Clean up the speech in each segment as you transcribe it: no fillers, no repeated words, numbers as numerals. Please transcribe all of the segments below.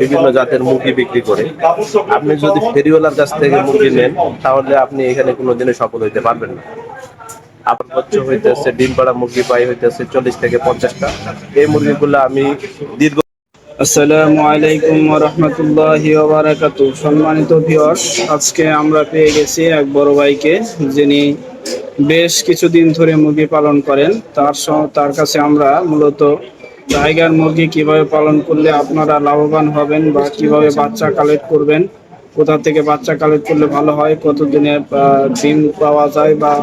বিভিন্ন জাতের মুরগি বিক্রি করে। আপনি যদি ফেরিওয়ালার কাছ থেকে মুরগি নেন তাহলে আপনি এখানে কোনোদিনই সফল হইতে পারবেন না। আপনার হচ্ছে হইতেছে ডিম পাড়া মুরগি পাই হইতেছে 40 থেকে 50টা। এই মুরগিগুলো আমি দীর্ঘ। আসসালামু আলাইকুম ওয়া রাহমাতুল্লাহি ওয়া বারাকাতুহু। সম্মানিত ভিউয়ার্স, আজকে আমরা পেয়ে গেছি এক বড় ভাইকে, যিনি বেশ কিছুদিন ধরে মুরগি পালন করেন। তার কাছে আমরা মূলত টাইগার মুরগি কিভাবে পালন করলে আপনারা লাভবান হবেন বা কিভাবে বাচ্চা কালেক্ট করবেন, কোথা থেকে বাচ্চা কালেক্ট করলে ভালো হয়, কতদিনে ডিম পাওয়া যায় বা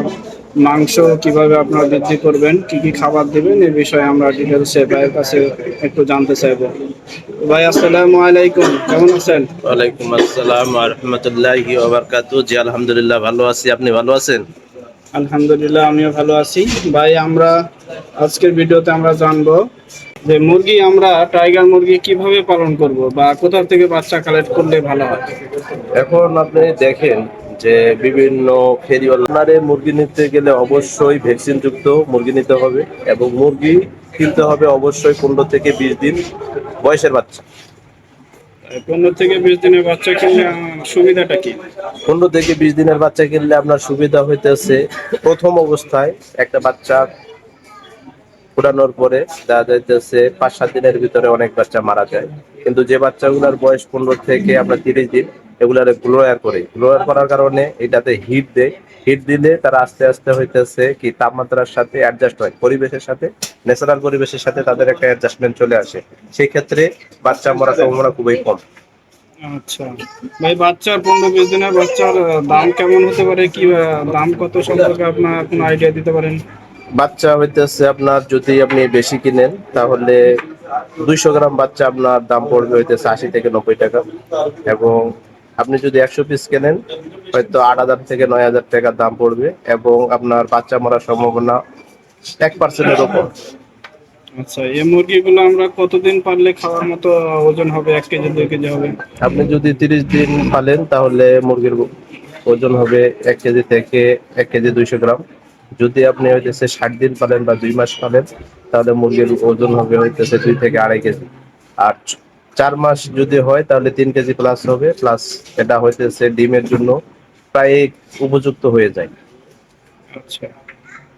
মাংস কিভাবে আপনারা বৃদ্ধি করবেন, কি কি খাবার দেবেন, এই বিষয়ে আমরা ডিটেলসে ভাইয়ের কাছে একটু জানতে চাইবো। ভাই আসসালামু আলাইকুম, কেমন আছেন? ওয়ালাইকুম আসসালাম ওয়া রাহমাতুল্লাহি ওয়া বারাকাতুহু। জি আলহামদুলিল্লাহ ভালো আছি, আপনি ভালো আছেন? আলহামদুলিল্লাহ, আমিও ভালো আছি। ভাই, আমরা আজকের ভিডিওতে আমরা জানবো যে মুরগি, আমরা টাইগার মুরগি কিভাবে পালন করব বা কোথা থেকে বাচ্চা কালেক্ট করলে ভালো হয়। এখন আপনি দেখেন যে বিভিন্ন ফেরিওয়ালারে মুরগি নিতে গেলে অবশ্যই ভ্যাকসিন যুক্ত মুরগি নিতে হবে এবং মুরগি কিনতে হবে অবশ্যই 15 থেকে 20 দিন বয়সের বাচ্চা। 15 থেকে 20 দিনের বাচ্চা কিনলে সুবিধাটা কি? 15 থেকে 20 দিনের বাচ্চা কিনলে আপনার সুবিধা হইতেছে, প্রথম অবস্থায় একটা বাচ্চা ফুটানোর পরে দেখা যাইতেছে 5-7 দিনের ভিতরে অনেক বাচ্চা মারা যায়। কিন্তু যে বাচ্চাগুলোর বয়স 15 থেকে আপনার 30 দিন, এগুলারে গ্লোয়ার করে, গ্লোয়ার করার কারণে এটাতে হিট দেয়। হিট দিলে তারা আস্তে আস্তে হইতেছে কি তাপমাত্রার সাথে অ্যাডজাস্ট হয়, পরিবেশের সাথে, ন্যাচারাল পরিবেশের সাথে তাদের একটা অ্যাডজাস্টমেন্ট চলে আসে। সেই ক্ষেত্রে বাচ্চা মরার সম্ভাবনা খুবই কম। আচ্ছা ভাই, বাচ্চার 15-20 দিনের বাচ্চার দাম কেমন হতে পারে, কি দাম কত সম্পর্কে আপনার কোনো আইডিয়া দিতে পারেন? বাচ্চা হইতেছে আপনার যদি আপনি বেশি কিনেন তাহলে 200 গ্রাম বাচ্চা আপনার দাম পড়বে হইতেছে 80 থেকে 90 টাকা, এবং আপনি যদি 100 পিস কেনেন হয়তো 8,000 থেকে 9,000 টাকা দাম পড়বে, এবং আপনার বাচ্চা মরার সম্ভাবনা 1%-এর উপর। আচ্ছা, এই মুরগিগুলো আমরা কতদিন পারলে খাওয়ার মতো ওজন হবে, 1 কেজি 2 কেজি হবে? আপনি যদি 30 দিন পালেন তাহলে মুরগির ওজন হবে 1 কেজি থেকে 1 কেজি 200 গ্রাম। যদি আপনি হইতেছে 60 দিন পালেন বা 2 মাস পালেন তাহলে মুরগির ওজন হবে হইতেছে 2 থেকে 2.5 কেজি। আর 4 মাস যদি হয় তাহলে 3 কেজি প্লাস হবে, প্লাস এটা হইতেছে ডিমের জন্য প্রায় উপযুক্ত হয়ে যায়। আচ্ছা,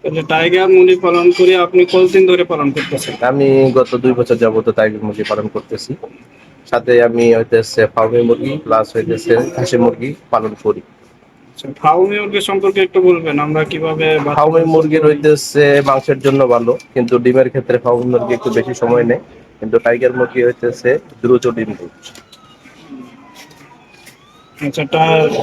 তাহলে টাইগার মুরগি পালন করে আপনি কতদিন ধরে পালন করতেছেন? আমি গত 2 বছর যাবত টাইগার মুরগি পালন করতেছি, সাথে আমি হইতেছে ফার্মি মুরগি প্লাস হইতেছে খাসি মুরগি পালন করি। আচ্ছা, ফার্মি মুরগি সম্পর্কে একটু বলবেন, আমরা কিভাবে ফার্মি মুরগির হইতেছে মাংসের জন্য ভালো, কিন্তু ডিমের ক্ষেত্রে ফার্মি মুরগি একটু বেশি সময় নেয়, কিন্তু টাইগার মুরগি হইতেছে দ্রুত ডিম দেয়। আচ্ছা,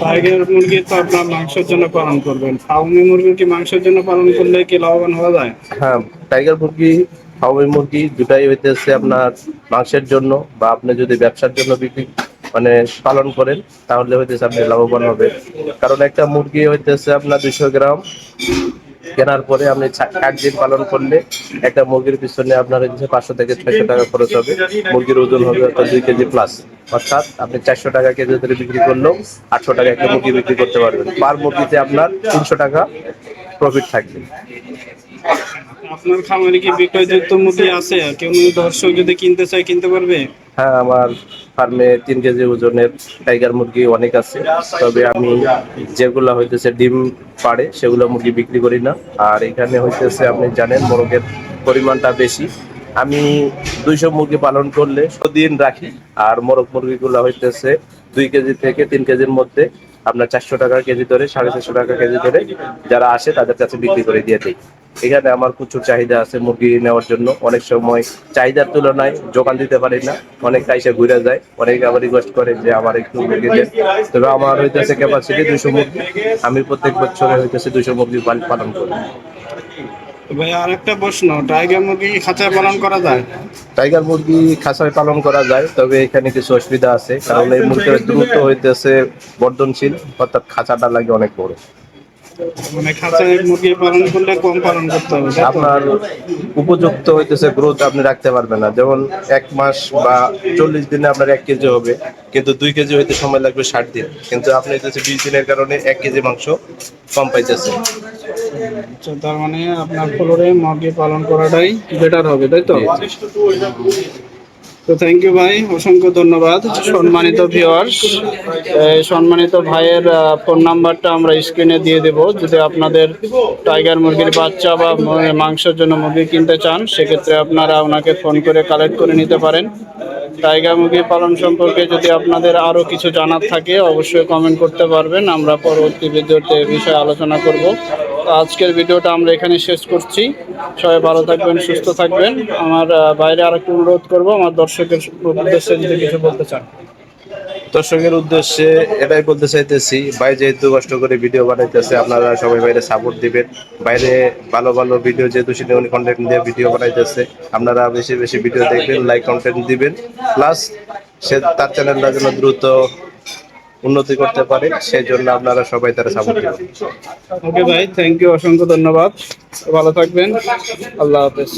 টাইগার মুরগি তো আপনার মাংসের জন্য পালন করবেন, ফার্মি মুরগি কি মাংসের জন্য পালন করলে কি লাভবান হওয়া যায়? হ্যাঁ, টাইগার মুরগি ফার্মি মুরগি দুটাই হইতেছে আপনার মাংসের জন্য, বা আপনি যদি ব্যবসার জন্য বিক্রি মানে পালন করেন তাহলে হইতেছে আপনি লাভবান হবে। কারণ একটা মুরগি হইতেছে আপনার 200 গ্রাম কেনার পরে আপনি 60 দিন পালন করলে একটা মুরগির পিছনে আপনার হচ্ছে 500 থেকে 600 টাকা খরচ হবে। মুরগির ওজন হবে আপনার 2 কেজি প্লাস, অর্থাৎ আপনি 400 টাকা কেজি ধরে বিক্রি করলেও 800 টাকা একটা মুরগি বিক্রি করতে পারবেন। পার মুরগিতে আপনার 300 টাকা প্রফিট থাকবে। আপনার খামারে কি বিক্রয়যোগ্য মুরগি আছে? কেউ দর্শক যদি কিনতে চায় কিনতে পারবে? হ্যাঁ, আমার ফার্মে 3 কেজি ওজনের টাইগার মুরগি অনেক আছে, তবে আমি যেগুলো হইতেছে ডিম পাড়ে সেগুলো মুরগি বিক্রি করি না। আর এখানে হইতেছে আপনি জানেন মোরগের পরিমাণটা বেশি। আমি 200 মুরগি পালন করলে 100 দিন রাখি, আর মোরগ মুরগিগুলো হইতেছে 2 কেজি থেকে 3 কেজির মধ্যে আপনার 400 টাকা কেজি ধরে 450 টাকা কেজি ধরে যারা আসে তাদের কাছে বিক্রি করে দিয়ে দিই। এখানে আমার প্রচুর চাহিদা আছে মুরগি নেওয়ার জন্য, অনেক সময় চাহিদার তুলনায় যোগান দিতে পারি না, অনেক এসে ঘুরে যায়, অনেকে আবার রিকোয়েস্ট করে যে আমার একটু মুরগি দেন। তবে আমার হইতেছে ক্যাপাসিটি 200 মুরগি, আমি প্রত্যেক বছরে হইতেছে 200 মুরগি পালন করি। ভাই, আর একটা প্রশ্ন, টাইগার মুরগি কি খাঁচায় পালন করা যায়? টাইগার মুরগি খাঁচায় পালন করা যায়, তবে এখানে কিছু অসুবিধা আছে, কারণ এই মুরগিটা দ্রুত হইতেছে বর্ধনশীল, অর্থাৎ খাঁচাটা লাগে অনেক বড়। মানে খাঁচায় মুরগি পালন করলে কম পালন করতে হবে, তাই তো? আপনার উপযুক্ত হইতেছে গ্রোথ আপনি রাখতে পারবেন না, যেমন 1 মাস বা 40 দিনে আপনার 1 কেজি হবে, কিন্তু 2 কেজি হইতে সময় লাগবে 60 দিন, কিন্তু আপনি হইতেছে 20 দিনের কারণে 1 কেজি মাংস কম পাইতেছে। আচ্ছা, তার মানে আপনার ফ্লোরে মুরগি পালন করাটাই বেটার হবে, তাই তো? তো থ্যাংক ইউ ভাই, অসংখ্য ধন্যবাদ। সম্মানিত ভিউয়ার্স, সম্মানিত ভাইয়ের ফোন নাম্বারটা আমরা স্ক্রিনে দিয়ে দেব। যদি আপনাদের টাইগার মুরগির বাচ্চা বা মাংসের জন্য মুরগি কিনতে চান, সেক্ষেত্রে আপনারা ওনাকে ফোন করে কালেক্ট করে নিতে পারেন। টাইগার মুরগি পালন সম্পর্কে যদি আপনাদের আরও কিছু জানার থাকে অবশ্যই কমেন্ট করতে পারবেন, আমরা পরবর্তী ভিডিওতে এ বিষয়ে আলোচনা করব। তো আজকের ভিডিওটা আমরা এখানে শেষ করছি। সবাই ভালো থাকবেন, সুস্থ থাকবেন। আমার বাইরে আরেকটু অনুরোধ করব, আমার দর্শকের উদ্দেশ্যে যদি কিছু বলতে চান। দর্শকের উদ্দেশ্যে এটাই বলতে চাইতেছি, ভাই যেহেতু কষ্ট করে ভিডিও বানাইতেছে, আপনারা সবাই বাইরে সাপোর্ট দিবেন। বাইরে ভালো ভালো ভিডিও যেহেতু উনি কন্টেন্ট দিয়ে ভিডিও বানাইতেছে, আপনারা বেশি বেশি ভিডিও দেখবেন, লাইক কন্টেন্ট দিবেন, প্লাস সে তার চ্যানেলটা যেন দ্রুত উন্নতি করতে পারে, সেই জন্য আপনারা সবাই তারা সাপোর্ট দিবেন। ওকে ভাই, থ্যাংক ইউ, অসংখ্য ধন্যবাদ। ভালো থাকবেন, আল্লাহ হাফেজ।